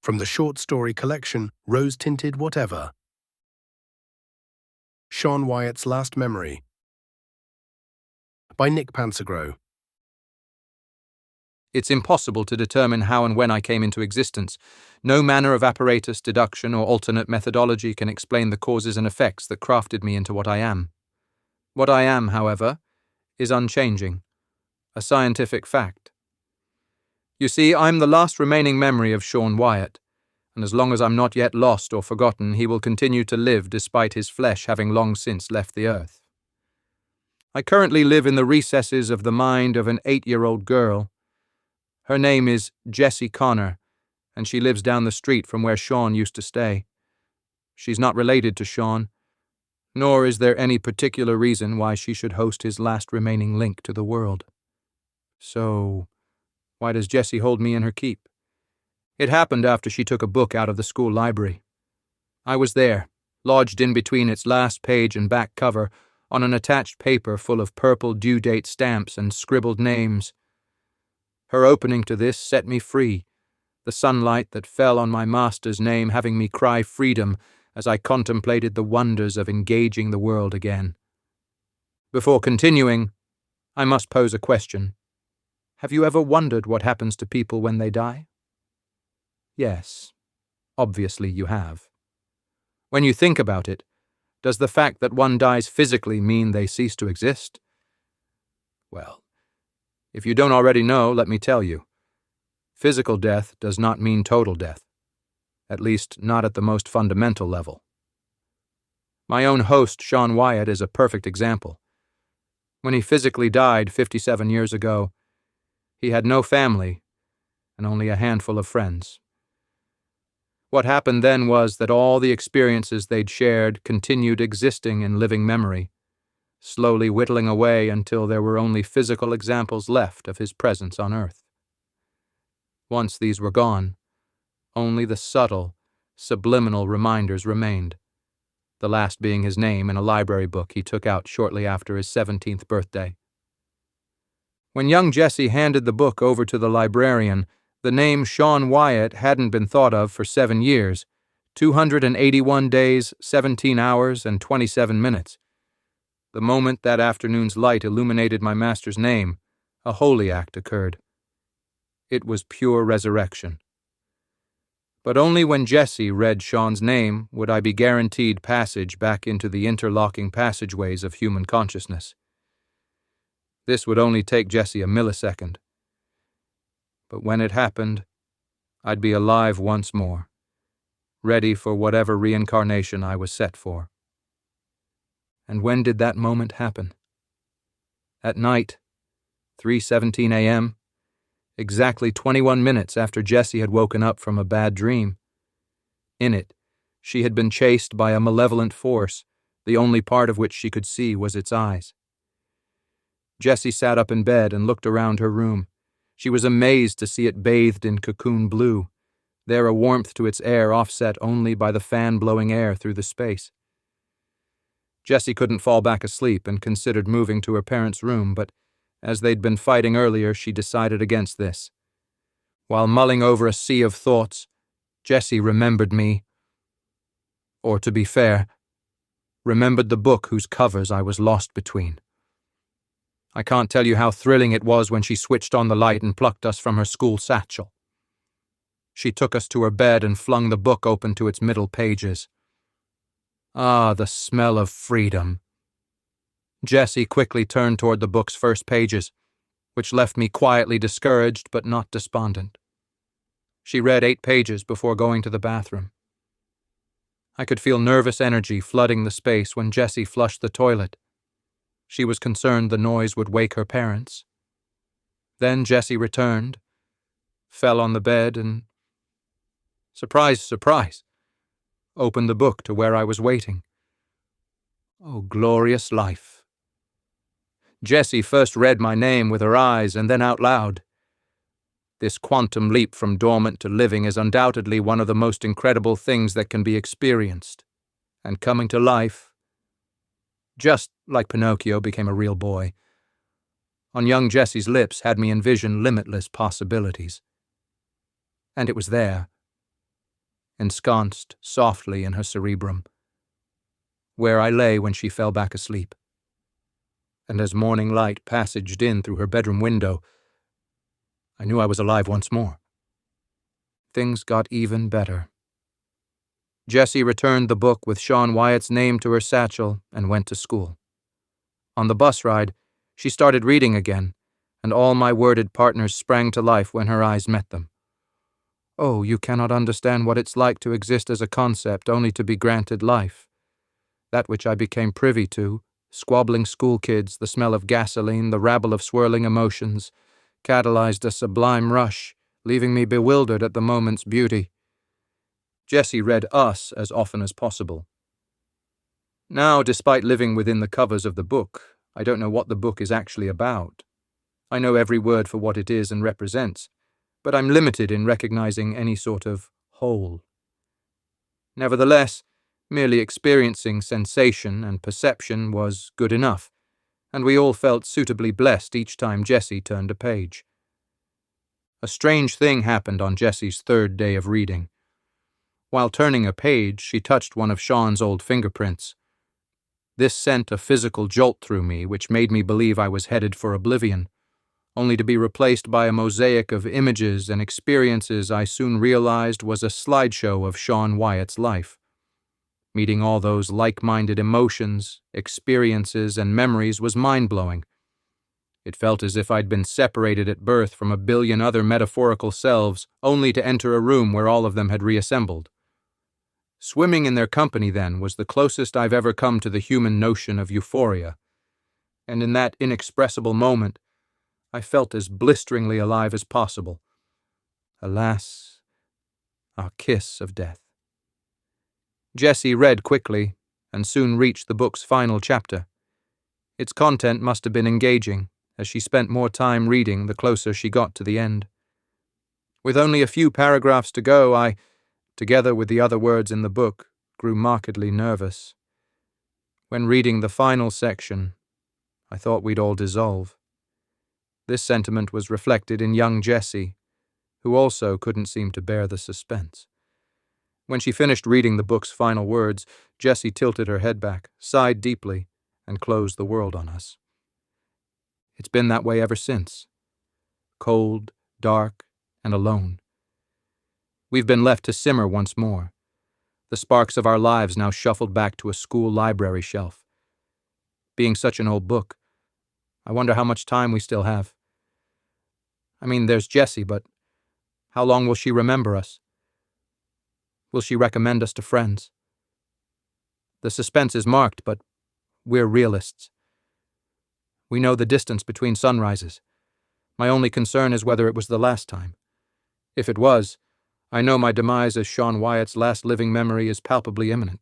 from the short story collection Rose-Tinted Whatever. Sean Wyatt's Last Memory by Nick Pansegrouw. It's impossible to determine how and when I came into existence. No manner of apparatus, deduction, or alternate methodology can explain the causes and effects that crafted me into what I am. What I am, however, is unchanging, a scientific fact. You see, I'm the last remaining memory of Sean Wyatt, and as long as I'm not yet lost or forgotten, he will continue to live despite his flesh having long since left the earth. I currently live in the recesses of the mind of an 8-year-old girl. Her name is Jessie Connor, and she lives down the street from where Sean used to stay. She's not related to Sean, nor is there any particular reason why she should host his last remaining link to the world. So, why does Jessie hold me in her keep? It happened after she took a book out of the school library. I was there, lodged in between its last page and back cover, on an attached paper full of purple due date stamps and scribbled names. Her opening to this set me free, the sunlight that fell on my master's name having me cry freedom as I contemplated the wonders of engaging the world again. Before continuing, I must pose a question. Have you ever wondered what happens to people when they die? Yes, obviously you have. When you think about it, does the fact that one dies physically mean they cease to exist? Well, if you don't already know, let me tell you. Physical death does not mean total death, at least not at the most fundamental level. My own host, Sean Wyatt, is a perfect example. When he physically died 57 years ago, he had no family and only a handful of friends. What happened then was that all the experiences they'd shared continued existing in living memory, slowly whittling away until there were only physical examples left of his presence on Earth. Once these were gone, only the subtle, subliminal reminders remained, the last being his name in a library book he took out shortly after his 17th birthday. When young Jessie handed the book over to the librarian, the name Sean Wyatt hadn't been thought of for 7 years, 281 days, 17 hours, and 27 minutes. The moment that afternoon's light illuminated my master's name, a holy act occurred. It was pure resurrection. But only when Jessie read Sean's name would I be guaranteed passage back into the interlocking passageways of human consciousness. This would only take Jessie a millisecond. But when it happened, I'd be alive once more, ready for whatever reincarnation I was set for. And when did that moment happen? At night, 3:17 a.m., exactly 21 minutes after Jessie had woken up from a bad dream. In it, she had been chased by a malevolent force, the only part of which she could see was its eyes. Jessie sat up in bed and looked around her room. She was amazed to see it bathed in cocoon blue, there a warmth to its air offset only by the fan blowing air through the space. Jessie couldn't fall back asleep and considered moving to her parents' room, but as they'd been fighting earlier, she decided against this. While mulling over a sea of thoughts, Jessie remembered me. Or, to be fair, remembered the book whose covers I was lost between. I can't tell you how thrilling it was when she switched on the light and plucked us from her school satchel. She took us to her bed and flung the book open to its middle pages. Ah, the smell of freedom. Jessie quickly turned toward the book's first pages, which left me quietly discouraged but not despondent. She read 8 pages before going to the bathroom. I could feel nervous energy flooding the space when Jessie flushed the toilet. She was concerned the noise would wake her parents. Then Jessie returned, fell on the bed, and, surprise, surprise, opened the book to where I was waiting. Oh, glorious life. Jessie first read my name with her eyes and then out loud. This quantum leap from dormant to living is undoubtedly one of the most incredible things that can be experienced, and coming to life, just like Pinocchio became a real boy, on young Jessie's lips had me envision limitless possibilities. And it was there, ensconced softly in her cerebrum, where I lay when she fell back asleep. And as morning light passaged in through her bedroom window, I knew I was alive once more. Things got even better. Jessie returned the book with Sean Wyatt's name to her satchel and went to school. On the bus ride, she started reading again, and all my worded partners sprang to life when her eyes met them. Oh, you cannot understand what it's like to exist as a concept only to be granted life. That which I became privy to, squabbling school kids, the smell of gasoline, the rabble of swirling emotions, catalyzed a sublime rush, leaving me bewildered at the moment's beauty. Jessie read Us as often as possible. Now, despite living within the covers of the book, I don't know what the book is actually about. I know every word for what it is and represents, but I'm limited in recognizing any sort of whole. Nevertheless, merely experiencing sensation and perception was good enough, and we all felt suitably blessed each time Jessie turned a page. A strange thing happened on Jessie's third day of reading. While turning a page, she touched one of Sean's old fingerprints. This sent a physical jolt through me, which made me believe I was headed for oblivion, only to be replaced by a mosaic of images and experiences I soon realized was a slideshow of Sean Wyatt's life. Meeting all those like-minded emotions, experiences, and memories was mind-blowing. It felt as if I'd been separated at birth from a billion other metaphorical selves, only to enter a room where all of them had reassembled. Swimming in their company, then, was the closest I've ever come to the human notion of euphoria, and in that inexpressible moment, I felt as blisteringly alive as possible. Alas, our kiss of death. Jessie read quickly, and soon reached the book's final chapter. Its content must have been engaging, as she spent more time reading the closer she got to the end. With only a few paragraphs to go, I, together with the other words in the book, grew markedly nervous. When reading the final section, I thought we'd all dissolve. This sentiment was reflected in young Jessie, who also couldn't seem to bear the suspense. When she finished reading the book's final words, Jessie tilted her head back, sighed deeply, and closed the world on us. It's been that way ever since. Cold, dark, and alone. We've been left to simmer once more, the sparks of our lives now shuffled back to a school library shelf. Being such an old book, I wonder how much time we still have. I mean, there's Jessie, but how long will she remember us? Will she recommend us to friends? The suspense is marked, but we're realists. We know the distance between sunrises. My only concern is whether it was the last time. If it was, I know my demise as Sean Wyatt's last living memory is palpably imminent.